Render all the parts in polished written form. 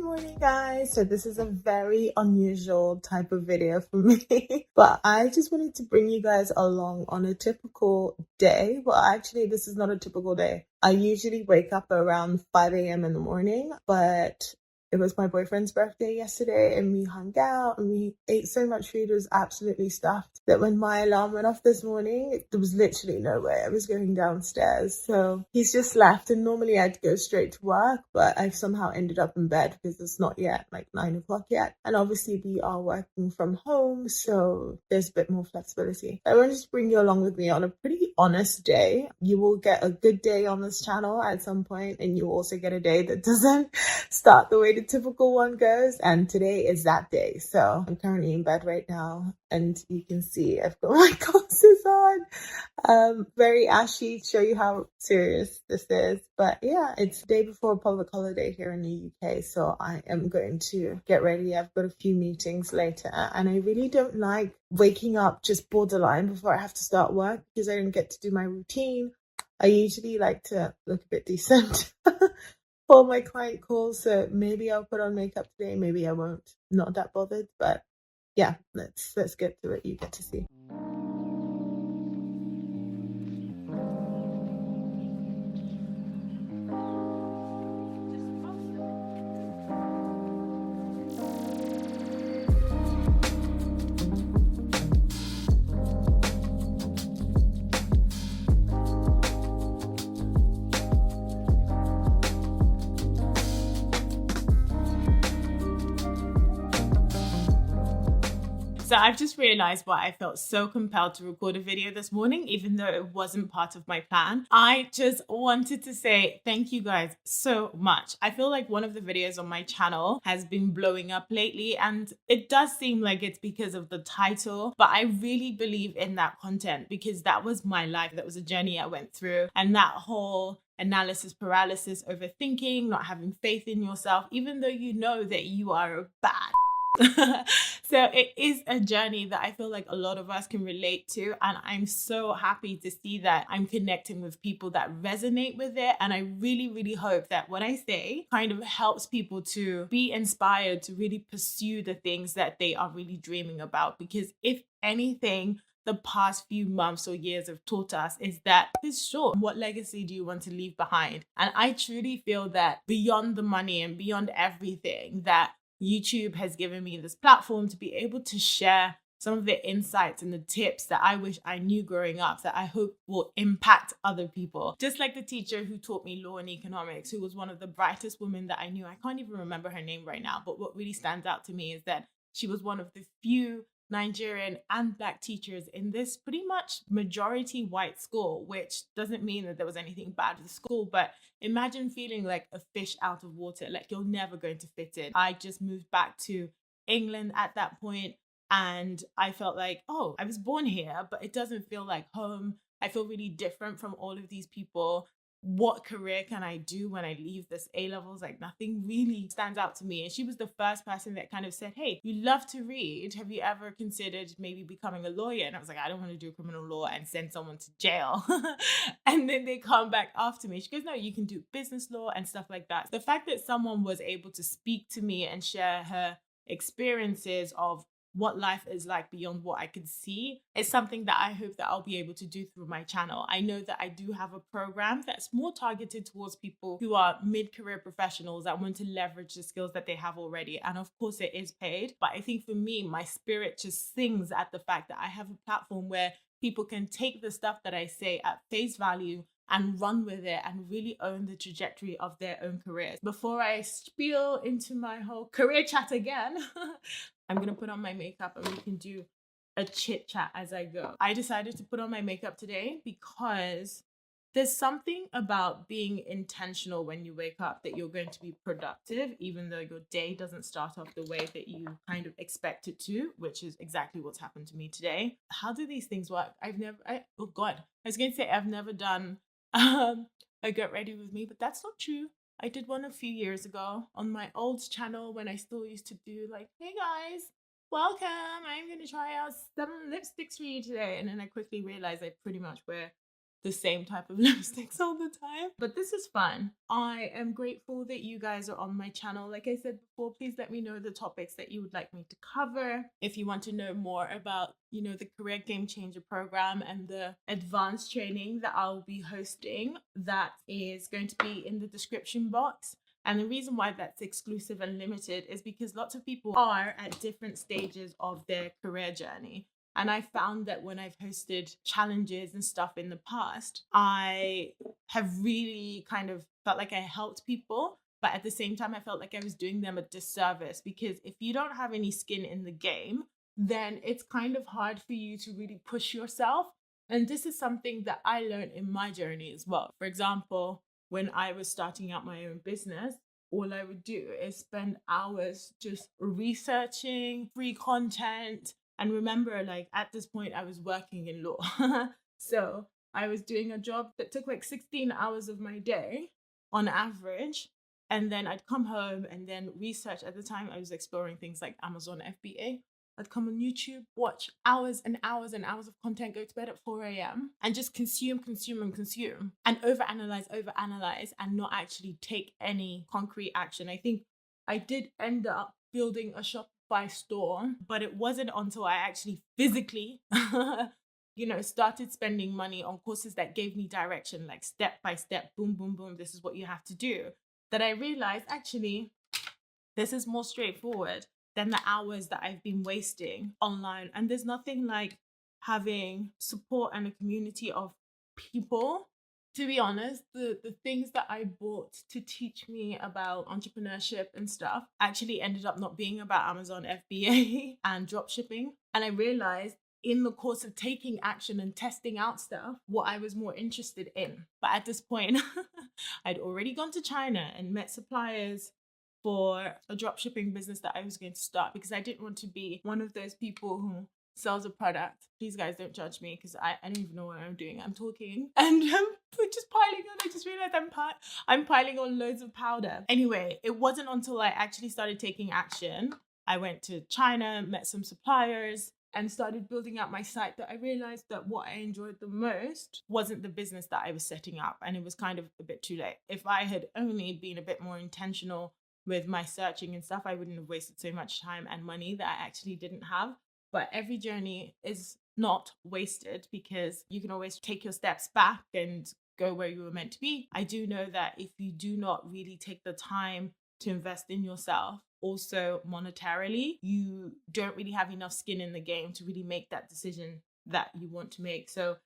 morning, guys. So this is a very unusual type of video for me, but I just wanted to bring you guys along on a typical day. Well, actually, this is not a typical day. I usually wake up around 5 a.m. in the morning, but it was my boyfriend's birthday yesterday and we hung out and we ate so much food. It was absolutely stuffed that when my alarm went off this morning, there was literally no way I was going downstairs. So he's just left, and normally I'd go straight to work, but I've somehow ended up in bed because it's not yet like 9 o'clock yet. And obviously we are working from home, so there's a bit more flexibility. I want to just bring you along with me on a pretty honest day. You will get a good day on this channel at some point, and you also get a day that doesn't start the way the typical one goes, and today is that day. So I'm currently in bed right now, and you can see I've got my glasses on. Very ashy, show you how serious this is. But yeah, it's the day before a public holiday here in the UK, so I am going to get ready. I've got a few meetings later, and I really don't like waking up just borderline before I have to start work because I don't get to do my routine. I usually like to look a bit decent for my client calls, so maybe I'll put on makeup today, maybe I won't. Not that bothered, but yeah, let's get to it. You get to see. So I've just realized why I felt so compelled to record a video this morning, even though it wasn't part of my plan. I just wanted to say thank you guys so much. I feel like one of the videos on my channel has been blowing up lately, and it does seem like it's because of the title, but I really believe in that content because that was my life. That was a journey I went through, and that whole analysis paralysis, overthinking, not having faith in yourself, even though you know that you are a bad so it is a journey that I feel like a lot of us can relate to, and I'm so happy to see that I'm connecting with people that resonate with it. And I really hope that what I say kind of helps people to be inspired to really pursue the things that they are really dreaming about, because if anything the past few months or years have taught us is that it's short. What legacy do you want to leave behind? And I truly feel that beyond the money and beyond everything, that YouTube has given me this platform to be able to share some of the insights and the tips that I wish I knew growing up that I hope will impact other people. Just like the teacher who taught me law and economics, who was one of the brightest women that I knew. I can't even remember her name right now, but what really stands out to me is that she was one of the few Nigerian and Black teachers in this pretty much majority white school, which doesn't mean that there was anything bad with the school, but imagine feeling like a fish out of water, like you're never going to fit in. I just moved back to England at that point, and I felt like, oh, I was born here, but it doesn't feel like home. I feel really different from all of these people. What career can I do when I leave this A-levels? Like nothing really stands out to me. And she was the first person that kind of said, hey, you love to read. Have you ever considered maybe becoming a lawyer? And I was like, I don't want to do criminal law and send someone to jail. And then they come back after me. She goes, no, you can do business law and stuff like that. The fact that someone was able to speak to me and share her experiences of what life is like beyond what I could see is something that I hope that I'll be able to do through my channel. I know that I do have a program that's more targeted towards people who are mid-career professionals that want to leverage the skills that they have already. And of course it is paid. But I think for me, my spirit just sings at the fact that I have a platform where people can take the stuff that I say at face value and run with it and really own the trajectory of their own careers. Before I spiel into my whole career chat again, I'm going to put on my makeup and we can do a chit chat as I go. I decided to put on my makeup today because there's something about being intentional when you wake up that you're going to be productive, even though your day doesn't start off the way that you kind of expect it to, which is exactly what's happened to me today. How do these things work? Oh God, I was going to say I've never done a get ready with me, but that's not true. I did one a few years ago on my old channel when I still used to do like, hey guys, welcome. I'm going to try out 7 lipsticks for you today. And then I quickly realized I pretty much wear the same type of lipsticks all the time. But this is fun. I am grateful that you guys are on my channel. Like I said before, please let me know the topics that you would like me to cover. If you want to know more about, the Career Game Changer program and the advanced training that I'll be hosting, that is going to be in the description box. And the reason why that's exclusive and limited is because lots of people are at different stages of their career journey. And I found that when I've hosted challenges and stuff in the past, I have really kind of felt like I helped people. But at the same time, I felt like I was doing them a disservice, because if you don't have any skin in the game, then it's kind of hard for you to really push yourself. And this is something that I learned in my journey as well. For example, when I was starting out my own business, all I would do is spend hours just researching free content. And remember, like at this point, I was working in law. So I was doing a job that took like 16 hours of my day on average. And then I'd come home and then research. At the time, I was exploring things like Amazon FBA. I'd come on YouTube, watch hours and hours and hours of content, go to bed at 4 a.m. and just consume and overanalyze, and not actually take any concrete action. I think I did end up building a Shopify store, but it wasn't until I actually physically, started spending money on courses that gave me direction, like step by step, boom, boom, boom, this is what you have to do, that I realized actually this is more straightforward than the hours that I've been wasting online. And there's nothing like having support and a community of people. To be honest, the things that I bought to teach me about entrepreneurship and stuff actually ended up not being about Amazon FBA and drop shipping. And I realized in the course of taking action and testing out stuff, what I was more interested in. But at this point, I'd already gone to China and met suppliers for a drop shipping business that I was going to start, because I didn't want to be one of those people who sells a product. Please guys, don't judge me, because I don't even know what I'm doing. I'm talking and I'm just piling on. I just realized I'm piling on loads of powder. Anyway, it wasn't until I actually started taking action. I went to China, met some suppliers, and started building out my site, that I realized that what I enjoyed the most wasn't the business that I was setting up. And it was kind of a bit too late. If I had only been a bit more intentional with my searching and stuff, I wouldn't have wasted so much time and money that I actually didn't have. But every journey is not wasted, because you can always take your steps back and go where you were meant to be. I do know that if you do not really take the time to invest in yourself, also monetarily, you don't really have enough skin in the game to really make that decision that you want to make. So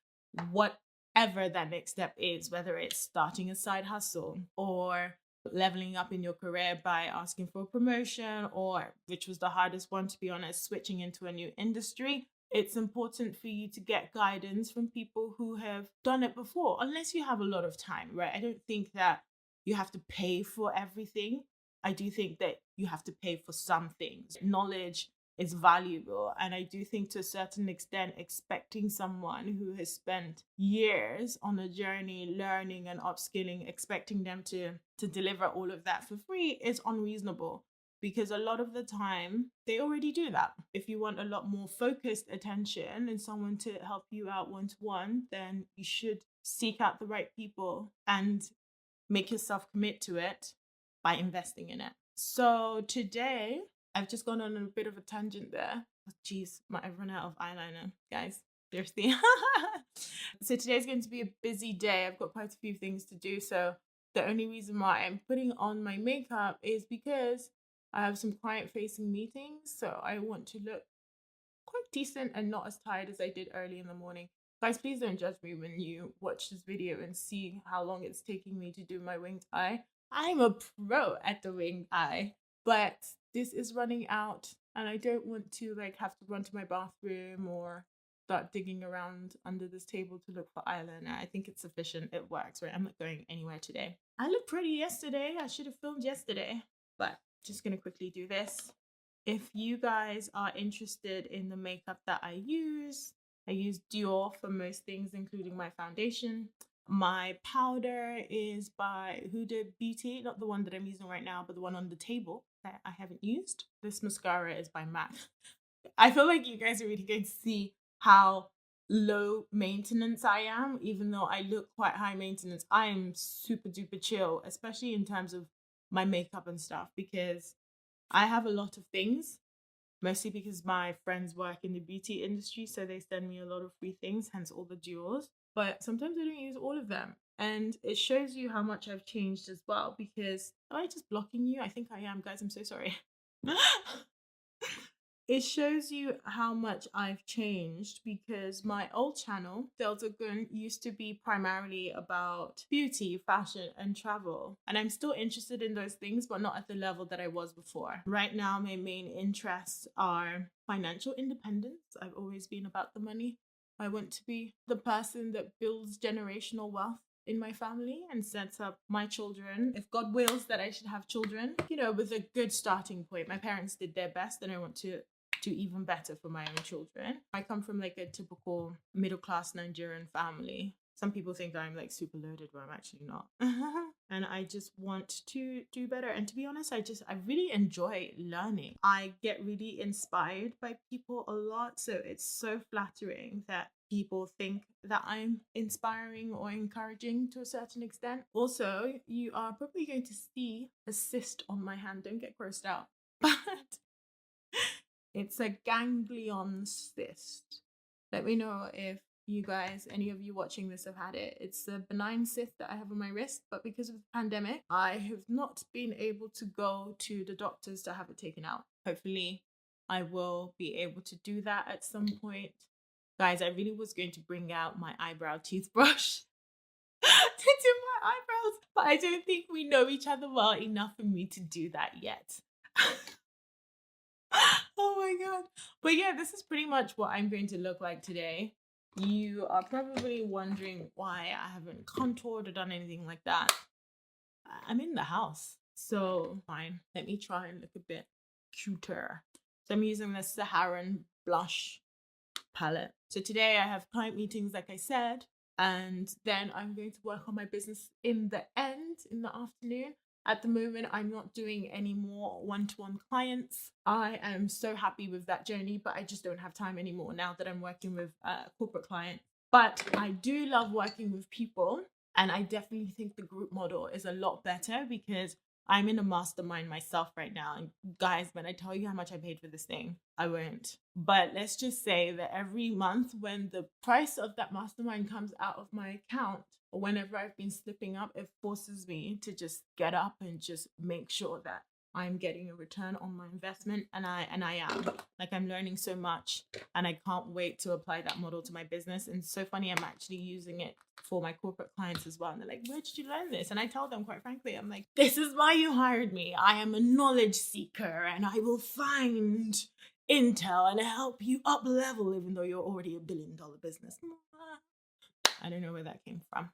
whatever that next step is, whether it's starting a side hustle or leveling up in your career by asking for a promotion, or, which was the hardest one to be honest, switching into a new industry, it's important for you to get guidance from people who have done it before, unless you have a lot of time, right? I don't think that you have to pay for everything. I do think that you have to pay for some things. Knowledge is valuable. And I do think to a certain extent, expecting someone who has spent years on a journey learning and upskilling, expecting them to deliver all of that for free is unreasonable, because a lot of the time they already do that. If you want a lot more focused attention and someone to help you out one-to-one, then you should seek out the right people and make yourself commit to it by investing in it. So today, I've just gone on a bit of a tangent there. Oh, geez, I've run out of eyeliner, guys. Seriously. So today's going to be a busy day. I've got quite a few things to do. So the only reason why I'm putting on my makeup is because I have some client-facing meetings. So I want to look quite decent and not as tired as I did early in the morning. Guys, please don't judge me when you watch this video and see how long it's taking me to do my winged eye. I'm a pro at the winged eye, but this is running out and I don't want to have to run to my bathroom or start digging around under this table to look for eyeliner. I think it's sufficient. It works, right? I'm not going anywhere today. I looked pretty yesterday. I should have filmed yesterday, but just going to quickly do this. If you guys are interested in the makeup that I use Dior for most things, including my foundation. My powder is by Huda Beauty, not the one that I'm using right now, but the one on the table that I haven't used. This mascara is by MAC. I feel like you guys are really going to see how low maintenance I am, even though I look quite high maintenance. I am super duper chill, especially in terms of my makeup and stuff, because I have a lot of things, mostly because my friends work in the beauty industry, so they send me a lot of free things, hence all the duos. But sometimes I don't use all of them. And it shows you how much I've changed as well, because am I just blocking you? I think I am, guys. I'm so sorry. It shows you how much I've changed, because my old channel, Delta Gun, used to be primarily about beauty, fashion, and travel. And I'm still interested in those things, but not at the level that I was before. Right now, my main interests are financial independence. I've always been about the money. I want to be the person that builds generational wealth in my family and sets up my children, if God wills that I should have children, with a good starting point. My parents did their best, and I want to do even better for my own children. I come from like a typical middle class Nigerian family. Some people think I'm like super loaded, but I'm actually not. And I just want to do better. And to be honest, I really enjoy learning. I get really inspired by people a lot. So it's so flattering that people think that I'm inspiring or encouraging to a certain extent. Also, you are probably going to see a cyst on my hand. Don't get grossed out. But it's a ganglion cyst. Let me know if you guys, any of you watching this, have had it. It's a benign cyst that I have on my wrist, but because of the pandemic, I have not been able to go to the doctors to have it taken out. Hopefully, I will be able to do that at some point. Guys, I really was going to bring out my eyebrow toothbrush to do my eyebrows, but I don't think we know each other well enough for me to do that yet. Oh my god. But yeah, this is pretty much what I'm going to look like today. You are probably wondering why I haven't contoured or done anything like that. I'm in the house, so fine. Let me try and look a bit cuter. So I'm using the Saharan blush palette. So today I have client meetings, like I said, and then I'm going to work on my business in the afternoon. At the moment, I'm not doing any more one-to-one clients. I am so happy with that journey, but I just don't have time anymore now that I'm working with corporate clients. But I do love working with people, and I definitely think the group model is a lot better, because I'm in a mastermind myself right now. And guys, when I tell you how much I paid for this thing, I won't. But let's just say that every month when the price of that mastermind comes out of my account, or whenever I've been slipping up, it forces me to just get up and just make sure that I'm getting a return on my investment. And I am. Like, I'm learning so much, and I can't wait to apply that model to my business. And it's so funny, I'm actually using it for my corporate clients as well. And they're like, where did you learn this? And I tell them, quite frankly, I'm like, this is why you hired me. I am a knowledge seeker, and I will find intel and help you up level, even though you're already $1 billion business. I don't know where that came from.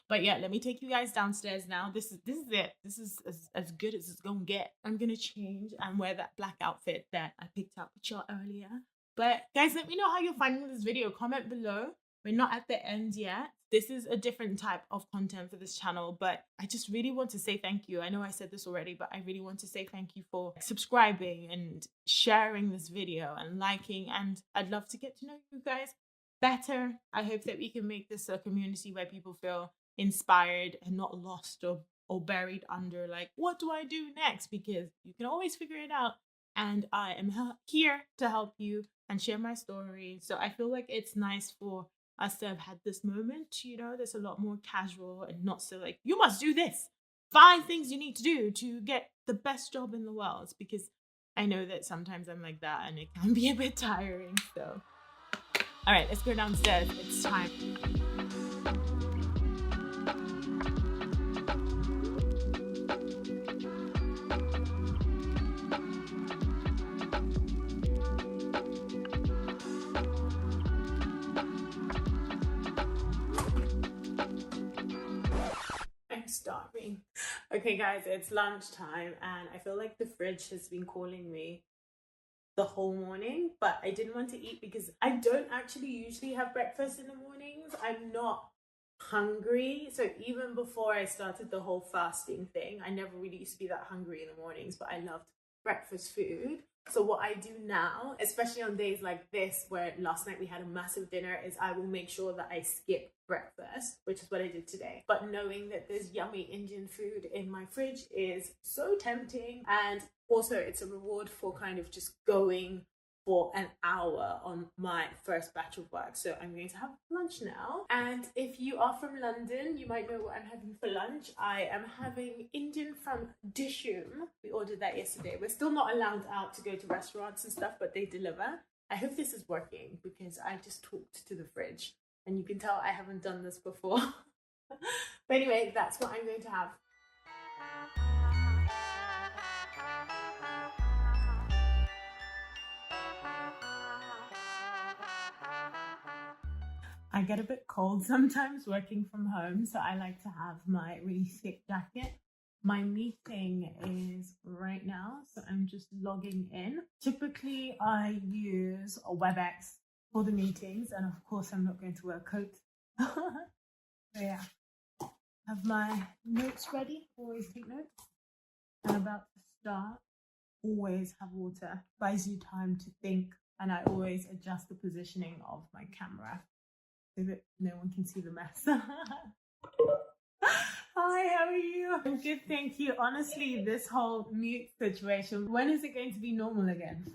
But yeah, let me take you guys downstairs now. This is it. This is as good as it's gonna get. I'm gonna change and wear that black outfit that I picked up with y'all earlier. But guys, let me know how you're finding this video. Comment below. We're not at the end yet. This is a different type of content for this channel, but I just really want to say thank you. I know I said this already, but I really want to say thank you for subscribing and sharing this video and liking. And I'd love to get to know you guys better. I hope that we can make this a community where people feel inspired and not lost or buried under like, what do I do next? Because you can always figure it out. And I am here to help you and share my story. So I feel like it's nice for us to have had this moment. There's a lot more casual and not so like, you must do this 5 things you need to do to get the best job in the world, because I know that sometimes I'm like that and it can be a bit tiring. So all right, let's go downstairs. It's time. I'm starving. Okay, guys, it's lunchtime, and I feel like the fridge has been calling me the whole morning, but I didn't want to eat because I don't actually usually have breakfast in the mornings. I'm not hungry. So even before I started the whole fasting thing, I never really used to be that hungry in the mornings, but I loved breakfast food. So what I do now, especially on days like this, where last night we had a massive dinner, is I will make sure that I skip breakfast, which is what I did today. But knowing that there's yummy Indian food in my fridge is so tempting. And also it's a reward for kind of just going for an hour on my first batch of work. So I'm going to have lunch now. And if you are from London, you might know what I'm having for lunch. I am having Indian from Dishoom. We ordered that yesterday. We're still not allowed out to go to restaurants and stuff, but they deliver. I hope this is working because I just talked to the fridge and you can tell I haven't done this before. But anyway, that's what I'm going to have. I get a bit cold sometimes working from home, so I like to have my really thick jacket. My meeting is right now, so I'm just logging in. Typically, I use a WebEx for the meetings, and of course, I'm not going to wear a coat. So yeah, have my notes ready. Always take notes. I'm about to start. Always have water. Buys you time to think, and I always adjust the positioning of my camera so that no one can see the mess. Hi, how are you? I'm good, thank you. Honestly, this whole mute situation, when is it going to be normal again?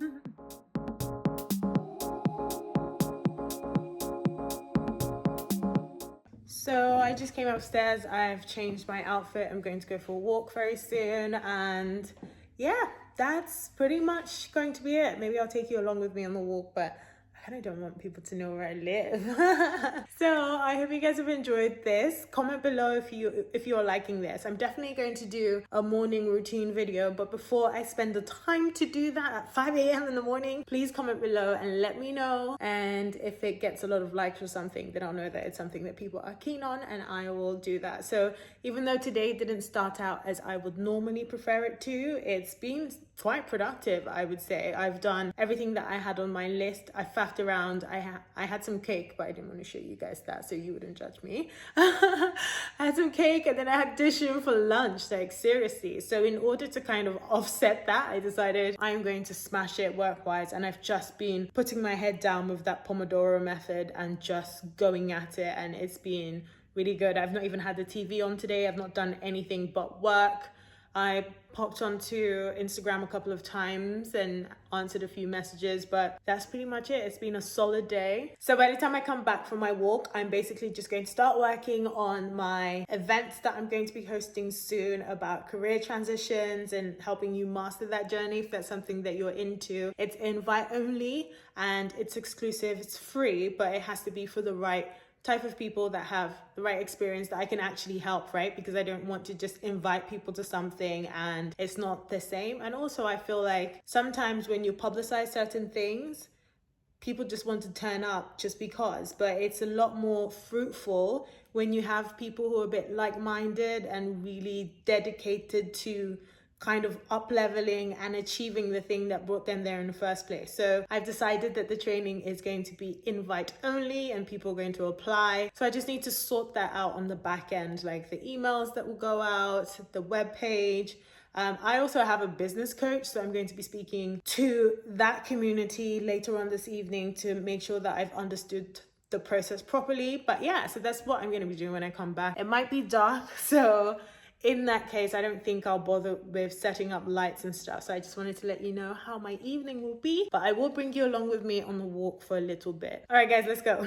So I just came upstairs. I've changed my outfit. I'm going to go for a walk very soon. And yeah, that's pretty much going to be it. Maybe I'll take you along with me on the walk, but I kind of don't want people to know where I live. So I hope you guys have enjoyed this. Comment below if you're liking this. I'm definitely going to do a morning routine video, but before I spend the time to do that at 5 a.m. in the morning, please comment below and let me know. And if it gets a lot of likes or something, then I'll know that it's something that people are keen on and I will do that. So even though today didn't start out as I would normally prefer it to, it's been quite productive, I would say. I've done everything that I had on my list. I faffed around. I had some cake, but I didn't want to show you guys that so you wouldn't judge me. I had some cake and then I had dishoom for lunch, like seriously. So in order to kind of offset that, I decided I'm going to smash it work-wise, and I've just been putting my head down with that Pomodoro method and just going at it, and it's been really good. I've not even had the TV on today. I've not done anything but work. I popped onto Instagram a couple of times and answered a few messages, but that's pretty much it. It's been a solid day. So by the time I come back from my walk, I'm basically just going to start working on my events that I'm going to be hosting soon about career transitions and helping you master that journey if that's something that you're into. It's invite only and it's exclusive. It's free, but it has to be for the right type of people that have the right experience that I can actually help, right? Because I don't want to just invite people to something and it's not the same. And also I feel like sometimes when you publicize certain things, people just want to turn up just because, but it's a lot more fruitful when you have people who are a bit like-minded and really dedicated to kind of up-leveling and achieving the thing that brought them there in the first place. So I've decided that the training is going to be invite only and people are going to apply. So I just need to sort that out on the back end, like the emails that will go out, the web page. I also have a business coach, so I'm going to be speaking to that community later on this evening to make sure that I've understood the process properly. But yeah, so that's what I'm going to be doing when I come back. It might be dark, so in that case, I don't think I'll bother with setting up lights and stuff. So I just wanted to let you know how my evening will be, but I will bring you along with me on the walk for a little bit. All right, guys, let's go.